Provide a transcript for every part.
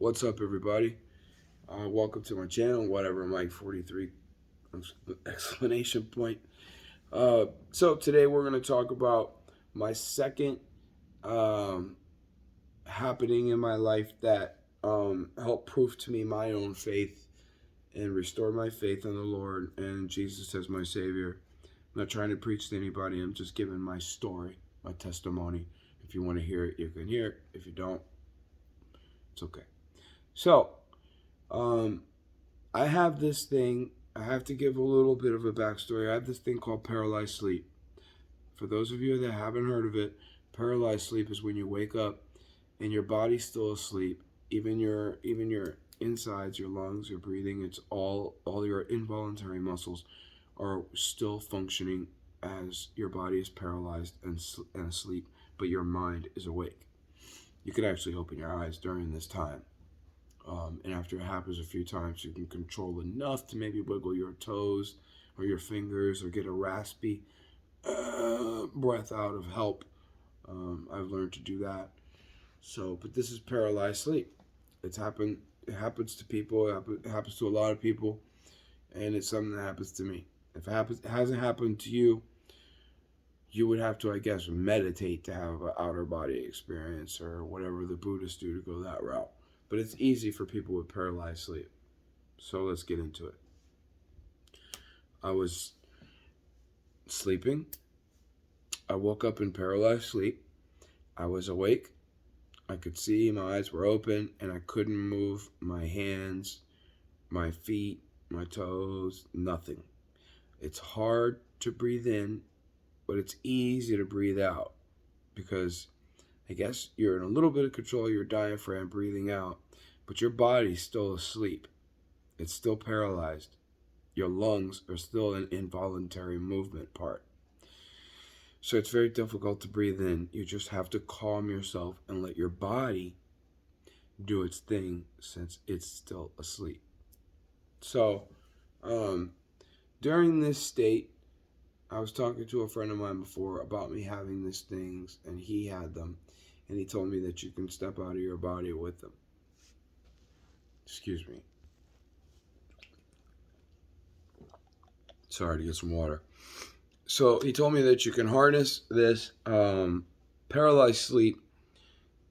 What's up, everybody? Welcome to my channel, whatever, Mike 43 explanation point. So today we're going to talk about my second um, happening in my life that helped prove to me my own faith and restore my faith in the Lord and Jesus as my Savior. I'm not trying to preach to anybody. I'm just giving my story, my testimony. If you want to hear it, you can hear it. If you don't, it's okay. So, um, I have this thing. I have to give a little bit of a backstory. I have this thing called paralyzed sleep. For those of you that haven't heard of it, paralyzed sleep is when you wake up and your body's still asleep. Even your insides, your lungs, your breathing, it's all your involuntary muscles are still functioning as your body is paralyzed and asleep, but your mind is awake. You can actually open your eyes during this time. And after it happens a few times, you can control enough to maybe wiggle your toes or your fingers or get a raspy breath out of help. I've learned to do that. So, but this is paralyzed sleep. It's happened. It happens to people. It happens to a lot of people, and it's something that happens to me. If it hasn't happened to you, you would have to, I guess, meditate to have an outer body experience or whatever the Buddhists do to go that route. But it's easy for people with paralyzed sleep. So let's get into it. I was sleeping. I woke up in paralyzed sleep. I was awake. I could see my eyes were open and I couldn't move my hands, my feet, my toes, nothing. It's hard to breathe in, but it's easy to breathe out because I guess you're in a little bit of control of your diaphragm breathing out, but your body's still asleep. It's still paralyzed. Your lungs are still an involuntary movement part. So it's very difficult to breathe in. You just have to calm yourself and let your body do its thing since it's still asleep. So during this state, I was talking to a friend of mine before about me having these things, and he had them. And he told me that you can step out of your body with them. Excuse me. Sorry to get some water. So he told me that you can harness this paralyzed sleep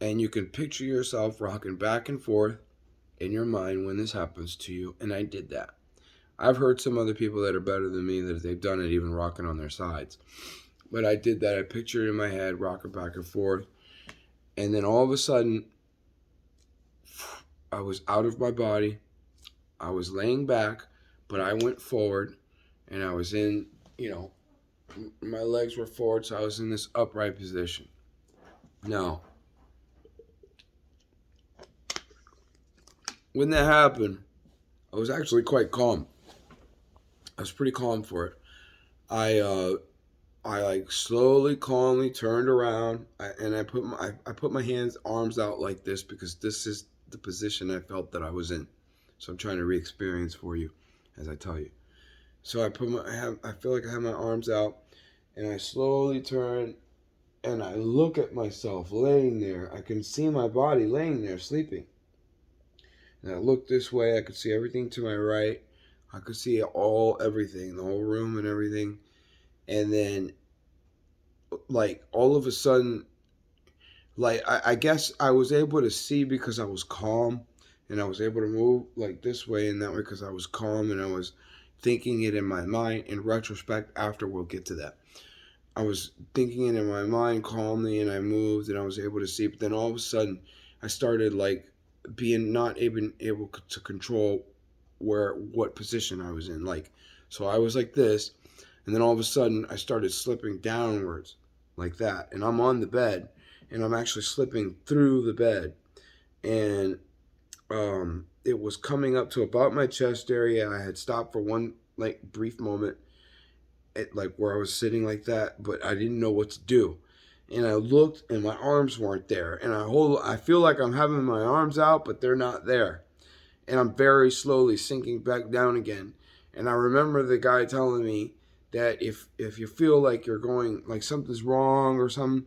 and you can picture yourself rocking back and forth in your mind when this happens to you. And I did that. I've heard some other people that are better than me that they've done it even rocking on their sides. But I did that. I pictured it in my head, rocking back and forth. And then all of a sudden, I was out of my body. I was laying back, but I went forward and I was in, my legs were forward, so I was in this upright position. Now, when that happened, I was actually quite calm. I was pretty calm for it. I like slowly, calmly turned around, and I put my hands, arms out like this because this is the position I felt that I was in. So I'm trying to re-experience for you as I tell you. So I feel like I have my arms out, and I slowly turn, and I look at myself laying there. I can see my body laying there sleeping. And I look this way. I could see everything to my right. I could see everything, the whole room and everything. And then, like, all of a sudden, like, I guess I was able to see because I was calm. And I was able to move, like, this way and that way because I was calm and I was thinking it in my mind. In retrospect, after we'll get to that. I was thinking it in my mind calmly and I moved and I was able to see. But then all of a sudden, I started, like, being not even able to control what position I was in. Like, so I was like this, and then all of a sudden I started slipping downwards like that, and I'm on the bed, and I'm actually slipping through the bed, and it was coming up to about my chest area. I had stopped for one like brief moment, at like where I was sitting like that, but I didn't know what to do. And I looked and my arms weren't there. And I feel like I'm having my arms out, but they're not there. And I'm very slowly sinking back down again. And I remember the guy telling me that if you feel like you're going, like something's wrong or something,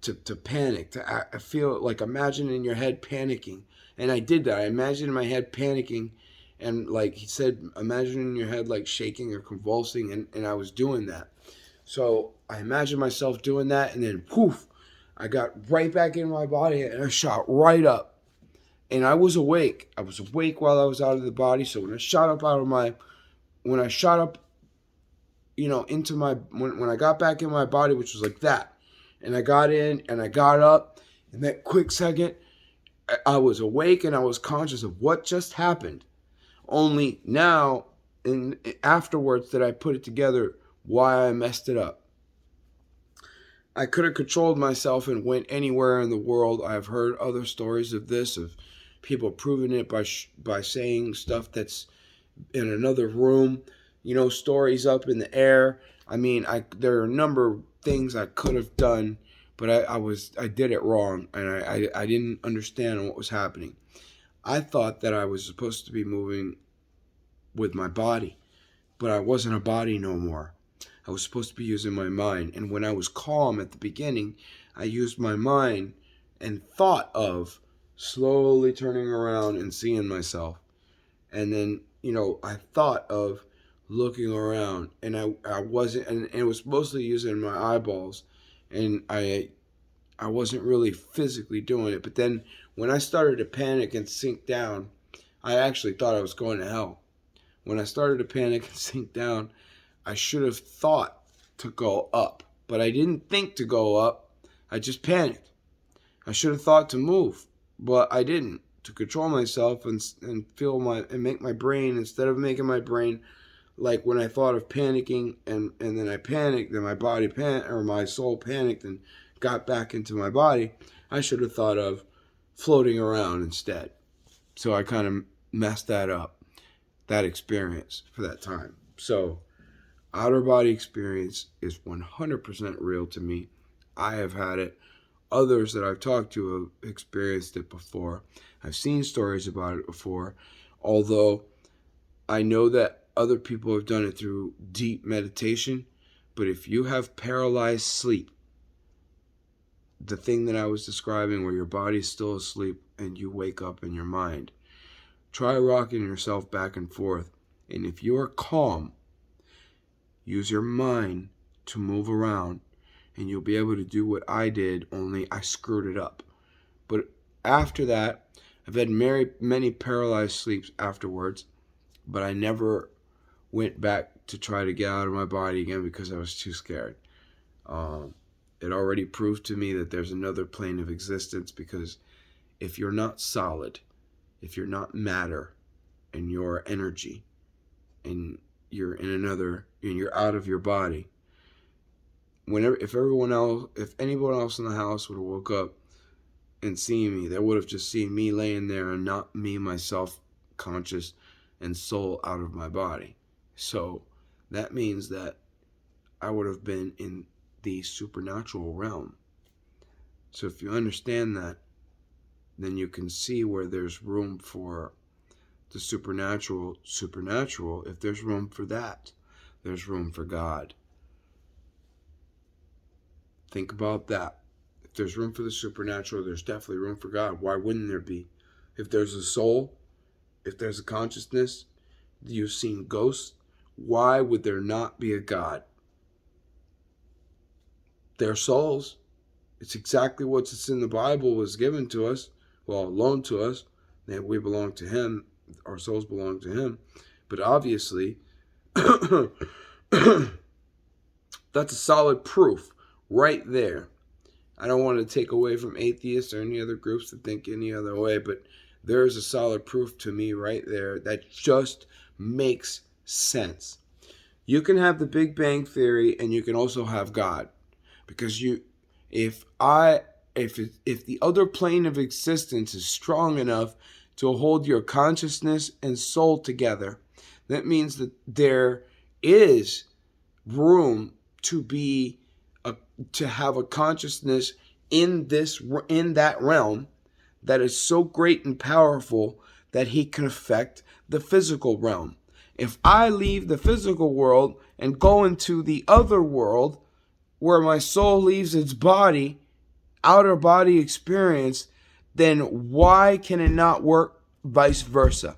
to panic. I feel like imagine in your head panicking. And I did that. I imagined in my head panicking. And like he said, imagine in your head like shaking or convulsing. And I was doing that. So I imagined myself doing that. And then poof, I got right back in my body and I shot right up. And I was awake. I was awake while I was out of the body. So when I shot up into when I got back in my body, which was like that, and I got in and I got up, in that quick second, I was awake and I was conscious of what just happened. Only now, afterwards, that I put it together why I messed it up. I could have controlled myself and went anywhere in the world. I've heard other stories of this, of people proving it by saying stuff that's in another room, stories up in the air. I mean, there are a number of things I could have done, but I did it wrong, and I didn't understand what was happening. I thought that I was supposed to be moving with my body, but I wasn't a body no more. I was supposed to be using my mind. And when I was calm at the beginning, I used my mind and thought of slowly turning around and seeing myself. And then, I thought of looking around, and I wasn't, and it was mostly using my eyeballs, and I wasn't really physically doing it. But then when I started to panic and sink down, I actually thought I was going to hell. When I started to panic and sink down, I should have thought to go up, but I didn't think to go up. I just panicked. I should have thought to move, but I didn't. To control myself and make my brain, instead of making my brain like when I thought of panicking and then I panicked, then my body or my soul panicked and got back into my body, I should have thought of floating around instead. So I kind of messed that up, that experience for that time. So outer body experience is 100% real to me. I have had it. Others that I've talked to have experienced it before. I've seen stories about it before, although I know that other people have done it through deep meditation. But if you have paralyzed sleep, the thing that I was describing where your body's still asleep and you wake up in your mind, try rocking yourself back and forth. And if you are calm, use your mind to move around, and you'll be able to do what I did, only I screwed it up. But after that, I've had many paralyzed sleeps afterwards, but I never went back to try to get out of my body again because I was too scared. It already proved to me that there's another plane of existence, because if you're not solid, if you're not matter, and you're energy, and you're you're out of your body, if anyone else in the house would have woke up and seen me, they would have just seen me laying there and not me, myself, conscious and soul out of my body. So that means that I would have been in the supernatural realm. So if you understand that, then you can see where there's room for the supernatural. If there's room for that, there's room for God. Think about that. If there's room for the supernatural, there's definitely room for God. Why wouldn't there be? If there's a soul, if there's a consciousness, you've seen ghosts, why would there not be a God? They're souls. It's exactly what's in the Bible was given to us, loaned to us, that we belong to Him, our souls belong to Him. But obviously, that's a solid proof right there. I don't want to take away from atheists or any other groups that think any other way, but there's a solid proof to me right there that just makes sense. You can have the Big Bang Theory and you can also have God. Because if the other plane of existence is strong enough to hold your consciousness and soul together, that means that there is room to have a consciousness in that realm that is so great and powerful that he can affect the physical realm. If I leave the physical world and go into the other world where my soul leaves its body, outer body experience, then why can it not work vice versa?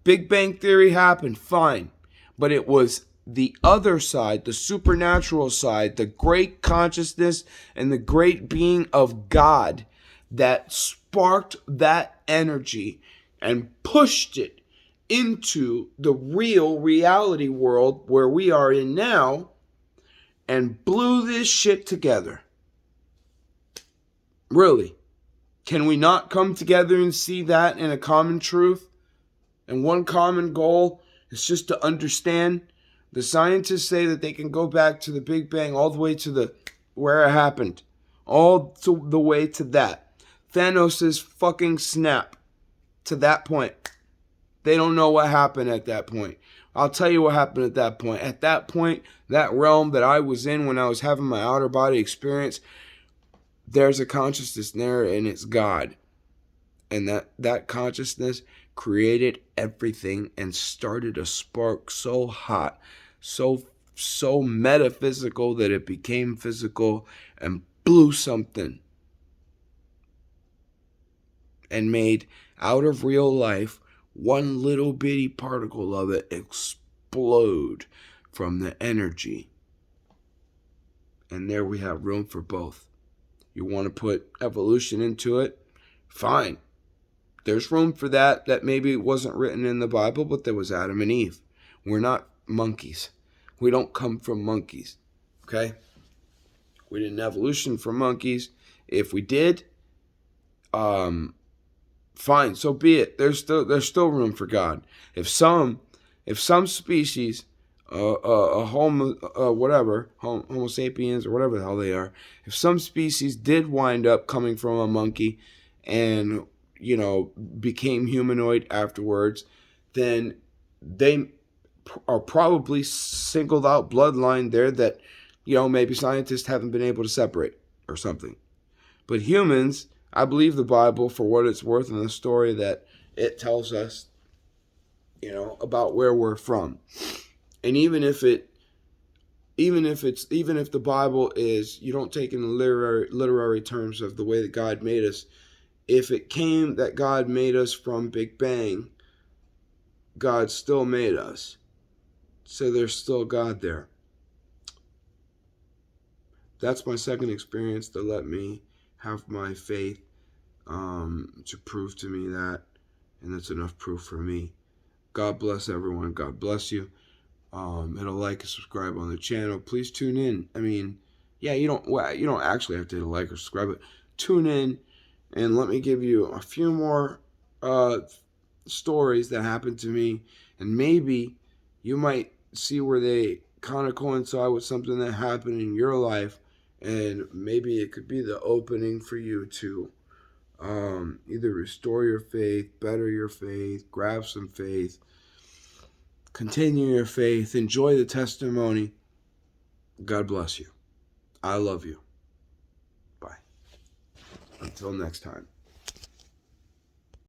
Big Bang Theory happened, fine. But it was the other side, the supernatural side, the great consciousness and the great being of God that sparked that energy and pushed it into the real reality world where we are in now and blew this shit together. Really. Can we not come together and see that in a common truth? And one common goal is just to understand. The scientists say that they can go back to the Big Bang all the way to the where it happened. All to the way to that. Thanos' fucking snap to that point. They don't know what happened at that point. I'll tell you what happened at that point. At that point, that realm that I was in when I was having my outer body experience, there's a consciousness there and it's God. And that consciousness created everything and started a spark so hot, so metaphysical that it became physical and blew something. And made out of real life one little bitty particle of it explode from the energy. And there we have room for both. You want to put evolution into it? Fine. There's room for that. That maybe wasn't written in the Bible, but there was Adam and Eve. We're not monkeys. We don't come from monkeys. Okay? We didn't evolution from monkeys. If we did, fine, so be it. There's still room for God. If some species, Homo sapiens or whatever the hell they are, if some species did wind up coming from a monkey and became humanoid afterwards, then they are probably singled out bloodline there that maybe scientists haven't been able to separate or something. But humans, I believe the Bible for what it's worth and the story that it tells us, about where we're from. And even if the Bible is, you don't take in the literary terms of the way that God made us, if it came that God made us from Big Bang, God still made us. So there's still God there. That's my second experience to let me have my faith to prove to me that. And that's enough proof for me. God bless everyone. God bless you. Hit a like and subscribe on the channel. Please tune in. I mean, you don't actually have to hit a like or subscribe, but tune in and let me give you a few more stories that happened to me, and maybe you might see where they kind of coincide with something that happened in your life, and maybe it could be the opening for you to either restore your faith, better your faith, grab some faith, continue your faith, enjoy the testimony. God bless you. I love you. Bye. Until next time.